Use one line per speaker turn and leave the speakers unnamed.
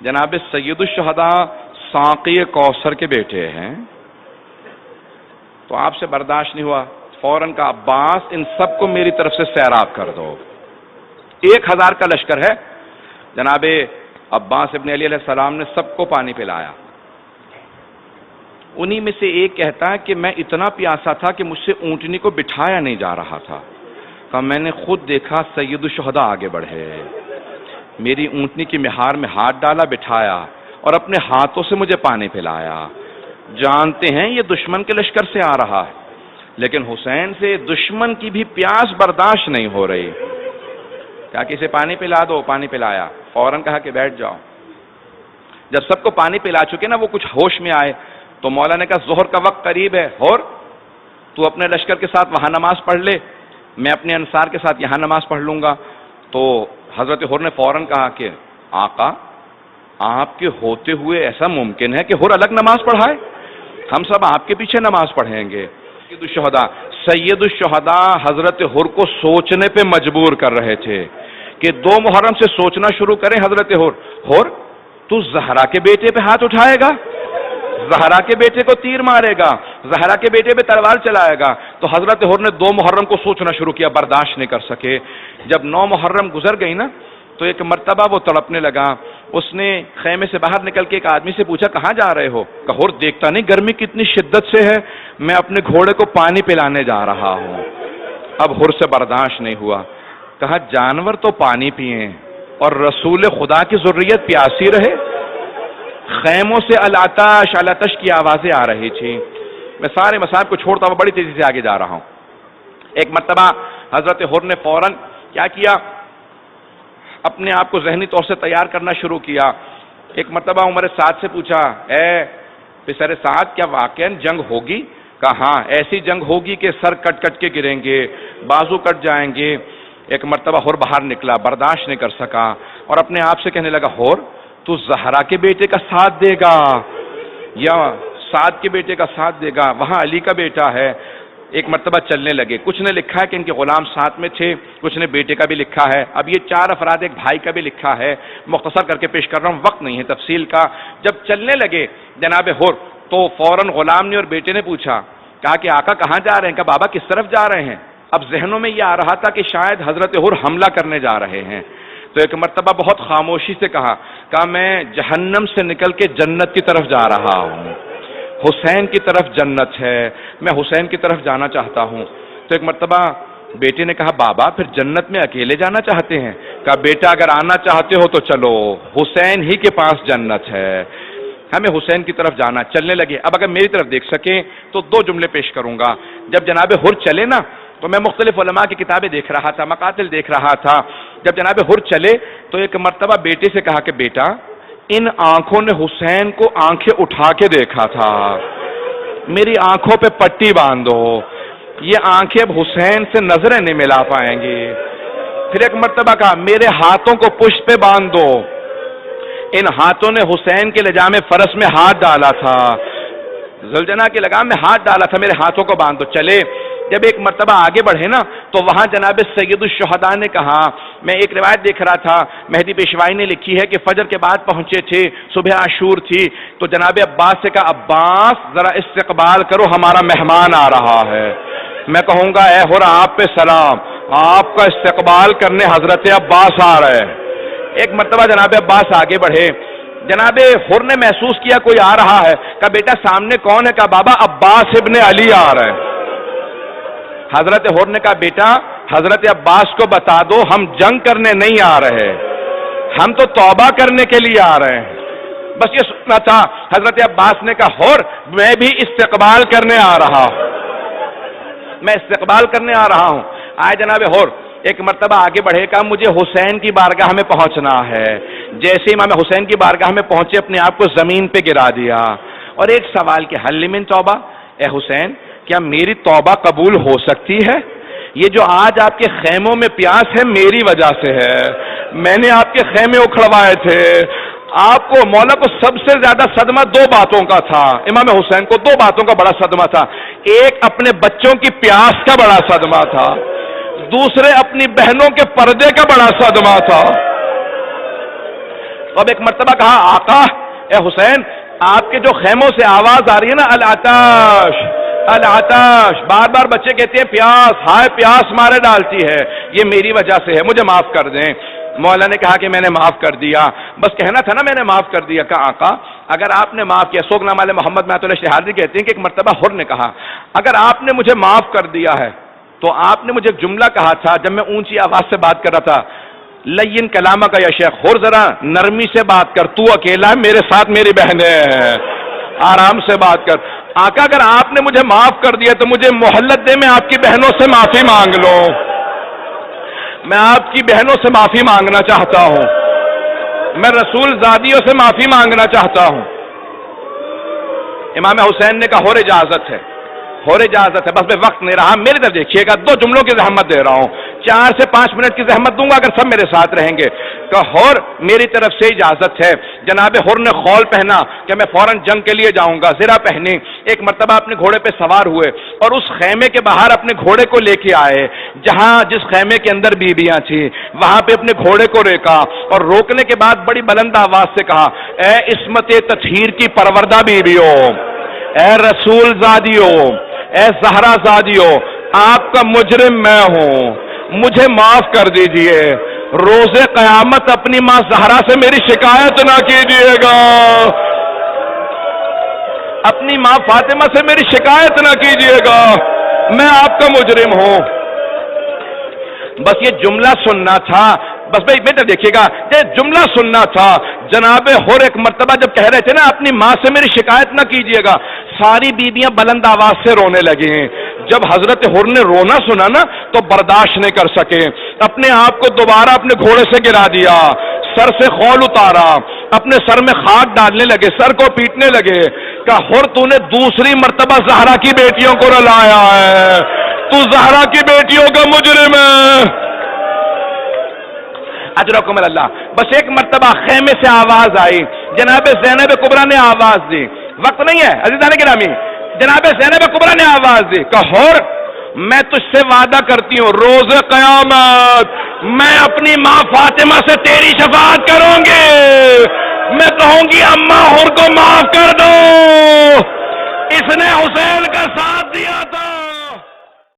جناب سید الشہداء ساقی کوثر کے بیٹے ہیں، تو آپ سے برداشت نہیں ہوا، فوراً کہا عباس ان سب کو میری طرف سے سیراب کر دو۔ 1000 کا لشکر ہے، جناب عباس ابن علی علیہ السلام نے سب کو پانی پلایا۔ انہی میں سے ایک کہتا ہے کہ میں اتنا پیاسا تھا کہ مجھ سے اونٹنی کو بٹھایا نہیں جا رہا تھا، کہ میں نے خود دیکھا سید الشہداء آگے بڑھے، میری اونٹنی کی مہار میں ہاتھ ڈالا، بٹھایا اور اپنے ہاتھوں سے مجھے پانی پلایا۔ جانتے ہیں یہ دشمن کے لشکر سے آ رہا ہے، لیکن حسین سے دشمن کی بھی پیاس برداشت نہیں ہو رہی، کہا کہ اسے پانی پلا دو، پانی پلایا، فوراً کہا کہ بیٹھ جاؤ۔ جب سب کو پانی پلا چکے نا، وہ کچھ ہوش میں آئے تو مولا نے کہا ظہر کا وقت قریب ہے، اور تو اپنے لشکر کے ساتھ وہاں نماز پڑھ لے، میں اپنے انصار کے ساتھ یہاں نماز پڑھ لوں گا۔ تو حضرت حر نے فوراً کہا کہ آقا آپ کے ہوتے ہوئے ایسا ممکن ہے کہ حر الگ نماز پڑھائے؟ ہم سب آپ کے پیچھے نماز پڑھیں گے۔ سید الشہداء حضرت حر کو سوچنے پہ مجبور کر رہے تھے کہ 2 محرم سے سوچنا شروع کریں۔ حضرت حر تو زہرا کے بیٹے پہ ہاتھ اٹھائے گا، زہرا کے بیٹے کو تیر مارے گا، زہرا کے بیٹے پہ تلوار چلائے گا۔ تو حضرت حر نے 2 محرم کو سوچنا شروع کیا، برداشت نہیں کر سکے۔ جب 9 محرم گزر گئی نا، تو ایک مرتبہ وہ تڑپنے لگا۔ اس نے خیمے سے باہر نکل کے ایک آدمی سے پوچھا کہاں جا رہے ہو؟ کہ حر دیکھتا نہیں گرمی کتنی شدت سے ہے، میں اپنے گھوڑے کو پانی پلانے جا رہا ہوں۔ اب حر سے برداشت نہیں ہوا، کہا جانور تو پانی پئیں اور رسول خدا کی ذریت پیاسی رہے؟ خیموں سے الاتش الاتش کی آوازیں آ رہی تھی۔ میں سارے مسائل کو چھوڑتا ہوں، بڑی تیزی سے آگے جا رہا ہوں۔ ایک مرتبہ حضرت حر نے فوراً کیا کیا، اپنے آپ کو ذہنی طور سے تیار کرنا شروع کیا۔ ایک مرتبہ عمر سعد سے پوچھا اے پسر سعد کیا واقعاً جنگ ہوگی؟ کہا ہاں ایسی جنگ ہوگی کہ سر کٹ کٹ کے گریں گے، بازو کٹ جائیں گے۔ ایک مرتبہ حر باہر نکلا، برداشت نہیں کر سکا اور اپنے آپ سے کہنے لگا حر تو زہرا کے بیٹے کا ساتھ دے گا یا سعد کے بیٹے کا ساتھ دے گا؟ وہاں علی کا بیٹا ہے۔ ایک مرتبہ چلنے لگے، کچھ نے لکھا ہے کہ ان کے غلام ساتھ میں تھے، کچھ نے بیٹے کا بھی لکھا ہے۔ اب یہ 4 افراد ایک بھائی کا بھی لکھا ہے، مختصر کر کے پیش کر رہا ہوں، وقت نہیں ہے تفصیل کا۔ جب چلنے لگے جناب حر تو فوراً غلام نے اور بیٹے نے پوچھا، کہا کہ آقا کہاں جا رہے ہیں؟ کہا بابا کس طرف جا رہے ہیں؟ اب ذہنوں میں یہ آ رہا تھا کہ شاید حضرت حر حملہ کرنے جا رہے ہیں۔ تو ایک مرتبہ بہت خاموشی سے کہا میں جہنم سے نکل کے جنت کی طرف جا رہا ہوں، حسین کی طرف جنت ہے، میں حسین کی طرف جانا چاہتا ہوں۔ تو ایک مرتبہ بیٹے نے کہا بابا پھر جنت میں اکیلے جانا چاہتے ہیں؟ کہا بیٹا اگر آنا چاہتے ہو تو چلو، حسین ہی کے پاس جنت ہے، ہمیں حسین کی طرف جانا۔ چلنے لگے۔ اب اگر میری طرف دیکھ سکیں تو 2 جملے پیش کروں گا۔ جب جناب حر چلے نا تو میں مختلف علماء کی کتابیں دیکھ رہا تھا، مقاتل دیکھ رہا تھا۔ جب جناب حر چلے تو ایک مرتبہ بیٹے سے کہا کہ بیٹا ان آنکھوں نے حسین کو آنکھیں اٹھا کے دیکھا تھا، میری آنکھوں پہ پٹی باندھو، یہ آنکھیں اب حسین سے نظریں نہیں ملا پائیں گی۔ پھر ایک مرتبہ کہا میرے ہاتھوں کو پشت پہ باندھ دو، ان ہاتھوں نے حسین کے لجام فرس میں ہاتھ ڈالا تھا، زلجنا کے لگام میں ہاتھ ڈالا تھا، میرے ہاتھوں کو باندھ دو۔ چلے۔ جب ایک مرتبہ آگے بڑھے نا تو وہاں جناب سید الشہداء نے کہا، میں ایک روایت دیکھ رہا تھا مہدی پیشوائی نے لکھی ہے کہ فجر کے بعد پہنچے تھے، صبح عاشور تھی، تو جناب عباس سے کہا عباس ذرا استقبال کرو ہمارا مہمان آ رہا ہے۔ میں کہوں گا اے حر آپ پہ سلام، آپ کا استقبال کرنے حضرت عباس آ رہے ہیں۔ ایک مرتبہ جناب عباس آگے بڑھے، جناب حر نے محسوس کیا کوئی آ رہا ہے، کہا بیٹا سامنے کون ہے؟ کہا بابا عباس ابن علی آ رہے ہیں۔ حضرت حر نے کہا بیٹا حضرت عباس کو بتا دو ہم جنگ کرنے نہیں آ رہے، ہم تو توبہ کرنے کے لیے آ رہے ہیں۔ بس یہ سننا تھا۔ حضرت عباس نے کہا حر میں بھی استقبال کرنے آ رہا ہوں، میں استقبال کرنے آ رہا ہوں۔ آئے جناب حر ایک مرتبہ آگے بڑھے، کہا مجھے حسین کی بارگاہ میں پہنچنا ہے۔ جیسے امام حسین کی بارگاہ میں پہنچے اپنے آپ کو زمین پہ گرا دیا اور ایک سوال کہ حل من توبہ، اے حسین کیا میری توبہ قبول ہو سکتی ہے؟ یہ جو آج آپ کے خیموں میں پیاس ہے میری وجہ سے ہے، میں نے آپ کے خیمے اکھڑوائے تھے۔ آپ کو مولا کو سب سے زیادہ صدمہ 2 باتوں کا تھا، امام حسین کو 2 باتوں کا بڑا صدمہ تھا۔ ایک اپنے بچوں کی پیاس کا بڑا صدمہ تھا، دوسرے اپنی بہنوں کے پردے کا بڑا صدمہ تھا۔ اب ایک مرتبہ کہا آقا اے حسین آپ کے جو خیموں سے آواز آ رہی ہے نا العطاش العطاش، بار بار بچے کہتے ہیں پیاس، ہائے پیاس مارے ڈالتی ہے، یہ میری وجہ سے ہے، مجھے معاف کر دیں۔ مولا نے کہا کہ میں نے معاف کر دیا، بس کہنا تھا نا میں نے معاف کر دیا۔ کہا آقا اگر آپ نے معاف کیا، سوگ نام والے محمد معۃ اللہ شہادی کہتے ہیں کہ ایک مرتبہ حر نے کہا اگر آپ نے مجھے معاف کر دیا ہے تو آپ نے مجھے ایک جملہ کہا تھا جب میں اونچی آواز سے بات کر رہا تھا، لین کلامہ کا یا شیخ، حر ذرا نرمی سے بات کر، تو اکیلا ہے، میرے ساتھ میری بہنیں ہیں، آرام سے بات کر۔ آقا اگر آپ نے مجھے معاف کر دیا تو مجھے مہلت دے، میں آپ کی بہنوں سے معافی مانگ لوں، میں آپ کی بہنوں سے معافی مانگنا چاہتا ہوں، میں رسول زادیوں سے معافی مانگنا چاہتا ہوں۔ امام حسین نے کہا حر اجازت ہے، حر اجازت ہے، بس میں وقت نہیں رہا، میری طرف دیکھیے گا، 2 جملوں کی زحمت دے رہا ہوں، 4 سے 5 منٹ کی زحمت دوں گا اگر سب میرے ساتھ رہیں گے۔ کہ حر میری طرف سے اجازت ہے۔ جناب حر نے خول پہنا کہ میں فوراً جنگ کے لیے جاؤں گا، زرہ پہنی، ایک مرتبہ اپنے گھوڑے پہ سوار ہوئے اور اس خیمے کے باہر اپنے گھوڑے کو لے کے آئے، جس خیمے کے اندر بیویاں تھیں وہاں پہ اپنے گھوڑے کو روکا، اور روکنے کے بعد بڑی بلند آواز سے کہا اے عصمت تطہیر کی پروردہ بیویوں، اے رسول زادیوں، اے زہرا زادیوں، آپ کا مجرم میں ہوں، مجھے معاف کر دیجئے، روز قیامت اپنی ماں زہرا سے میری شکایت نہ کیجئے گا، اپنی ماں فاطمہ سے میری شکایت نہ کیجئے گا، میں آپ کا مجرم ہوں۔ بس یہ جملہ سننا تھا، بس بھائی بیٹا دیکھیے گا، یہ جملہ سننا تھا۔ جناب حر ایک مرتبہ جب کہہ رہے تھے نا اپنی ماں سے میری شکایت نہ کیجئے گا، ساری بیویاں بلند آواز سے رونے لگی ہیں۔ جب حضرت حر نے رونا سنا نا تو برداشت نہیں کر سکے، اپنے آپ کو دوبارہ اپنے گھوڑے سے گرا دیا، سر سے خول اتارا، اپنے سر میں خاک ڈالنے لگے، سر کو پیٹنے لگے۔ کہ حر تو نے دوسری مرتبہ زہرا کی بیٹیوں کو رلایا ہے، تو زہرا کی بیٹیوں کا مجرم ہے، اجرکم اللہ۔ بس ایک مرتبہ خیمے سے آواز آئی، جناب زینب کبریٰ نے آواز دی، وقت نہیں ہے عزیزان گرامی، جناب زینب کبریٰ نے آواز دی کہ حر میں تجھ سے وعدہ کرتی ہوں روز قیامت میں اپنی ماں فاطمہ سے تیری شفاعت کروں گی، میں کہوں گی اماں حر کو معاف کر دو، اس نے حسین کا ساتھ دیا تھا۔